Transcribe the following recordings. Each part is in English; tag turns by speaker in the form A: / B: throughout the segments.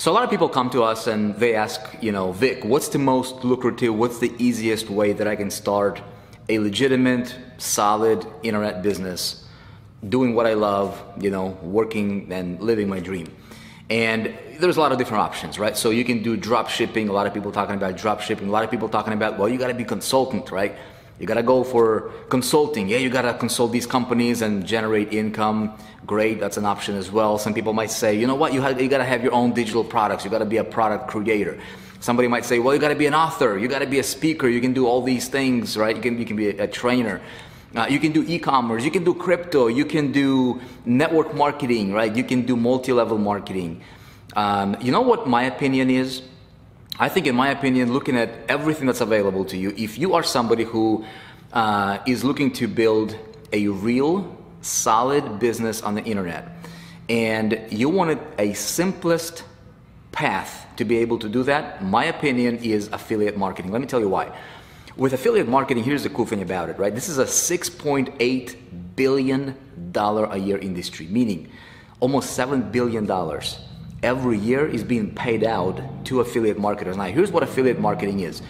A: So a lot of people come to us and they ask, Vic, what's the most lucrative, what's the easiest way that I can start a legitimate, solid internet business, doing what I love, working and living my dream? And there's a lot of different options, right? So you can do drop shipping. A lot of people talking about drop shipping. A lot of people talking about, well, you got to be consultant, right? You got to go for consulting. Yeah, you got to consult these companies and generate income. Great, that's an option as well. Some people might say, you know what, you got to have your own digital products. You got to be a product creator. Somebody might say, well, you got to be an author. You got to be a speaker. You can do all these things, right? You can be a trainer. You can do e-commerce. You can do crypto. You can do network marketing, right? You can do multi-level marketing. You know what my opinion is? I think, in my opinion, looking at everything that's available to you, if you are somebody who is looking to build a real, solid business on the internet, and you wanted a simplest path to be able to do that, my opinion is affiliate marketing. Let me tell you why. With affiliate marketing, here's the cool thing about it, right? This is a $6.8 billion a year industry, meaning almost $7 billion every year is being paid out to affiliate marketers. Now, here's what affiliate marketing is.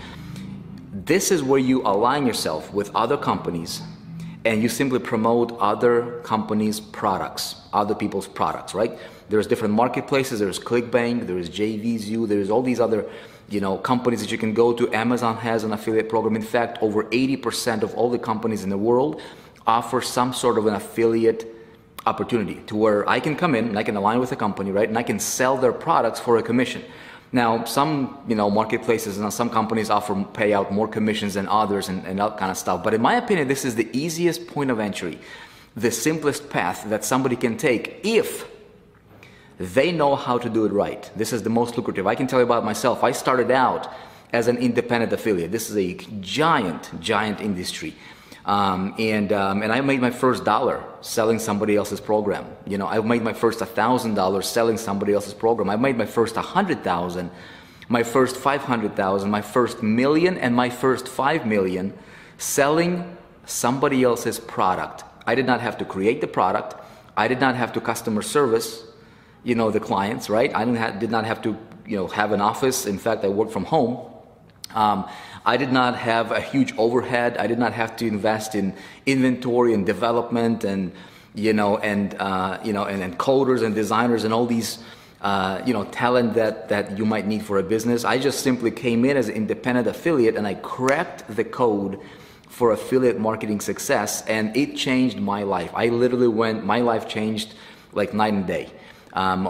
A: This is where you align yourself with other companies and you simply promote other companies' products, other people's products, right? There's different marketplaces. There's ClickBank, there's JVZoo, there's all these other companies that you can go to. Amazon has an affiliate program. In fact, over 80% of all the companies in the world offer some sort of an affiliate opportunity to where I can come in and I can align with a company, right? And I can sell their products for a commission. Now, some, marketplaces and some companies pay out more commissions than others and that kind of stuff. But in my opinion, this is the easiest point of entry, the simplest path that somebody can take if they know how to do it right. This is the most lucrative. I can tell you about myself. I started out as an independent affiliate. This is a giant industry. And I made my first dollar selling somebody else's program. I made my first $1,000 selling somebody else's program. I made my first 100,000, my first 500,000, my first million, and my first 5 million selling somebody else's product. I did not have to create the product. I did not have to customer service, the clients, right? I did not have to, have an office. In fact, I worked from home. I did not have a huge overhead. I did not have to invest in inventory and development and coders and designers and all these talent that you might need for a business. I just simply came in as an independent affiliate and I cracked the code for affiliate marketing success, and it changed my life. My life changed like night and day.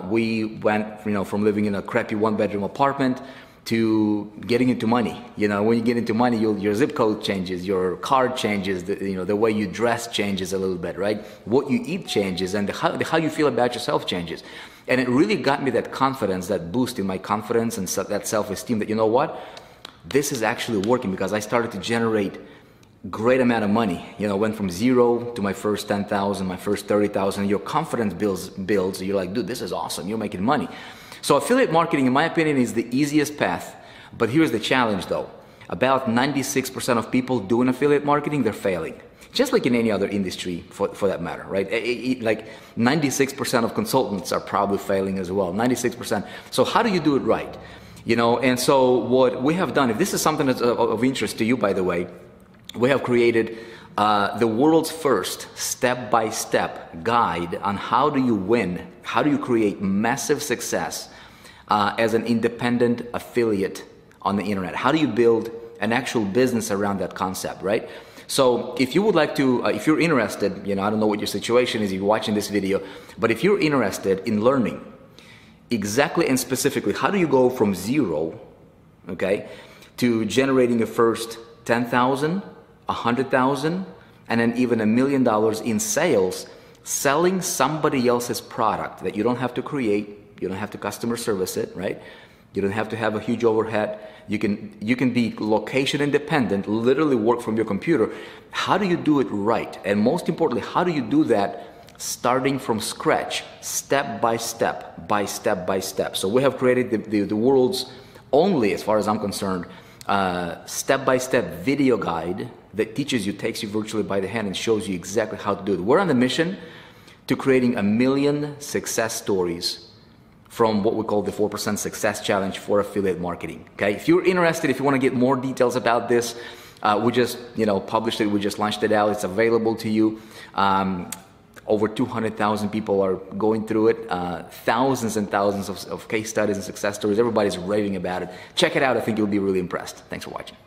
A: We went from living in a crappy one-bedroom apartment to getting into money. When you get into money, your zip code changes, your card changes, the way you dress changes a little bit, right? What you eat changes, and how you feel about yourself changes. And it really got me that confidence, that boost in my confidence and that self-esteem that, this is actually working, because I started to generate great amount of money. Went from zero to my first 10,000, my first 30,000. Your confidence builds. You're like, dude, this is awesome. You're making money. So affiliate marketing, in my opinion, is the easiest path. But here's the challenge, though. About 96% of people doing affiliate marketing, they're failing. Just like in any other industry, for that matter, right? Like 96% of consultants are probably failing as well. 96%. So how do you do it right? And so what we have done, if this is something that's of interest to you, by the way, we have created the world's first step-by-step guide on how do you win, how do you create massive success as an independent affiliate on the internet. How do you build an actual business around that concept, right? So if you would like to, if you're interested, I don't know what your situation is if you're watching this video, but if you're interested in learning exactly and specifically how do you go from zero, okay, to generating your first 10,000, 100,000, and then even $1 million in sales, selling somebody else's product that you don't have to create, you don't have to customer service it, right? You don't have to have a huge overhead. You can be location independent, literally work from your computer. How do you do it right? And most importantly, how do you do that starting from scratch, step by step, by step by step? So we have created the world's only, as far as I'm concerned, step-by-step video guide that teaches you, takes you virtually by the hand and shows you exactly how to do it. We're on the mission to creating 1 million success stories from what we call the 4% Success Challenge for affiliate marketing. Okay, if you're interested, if you want to get more details about this, we just published it. We just launched it out. It's available to you. Over 200,000 people are going through it. Thousands and thousands of case studies and success stories. Everybody's raving about it. Check it out. I think you'll be really impressed. Thanks for watching.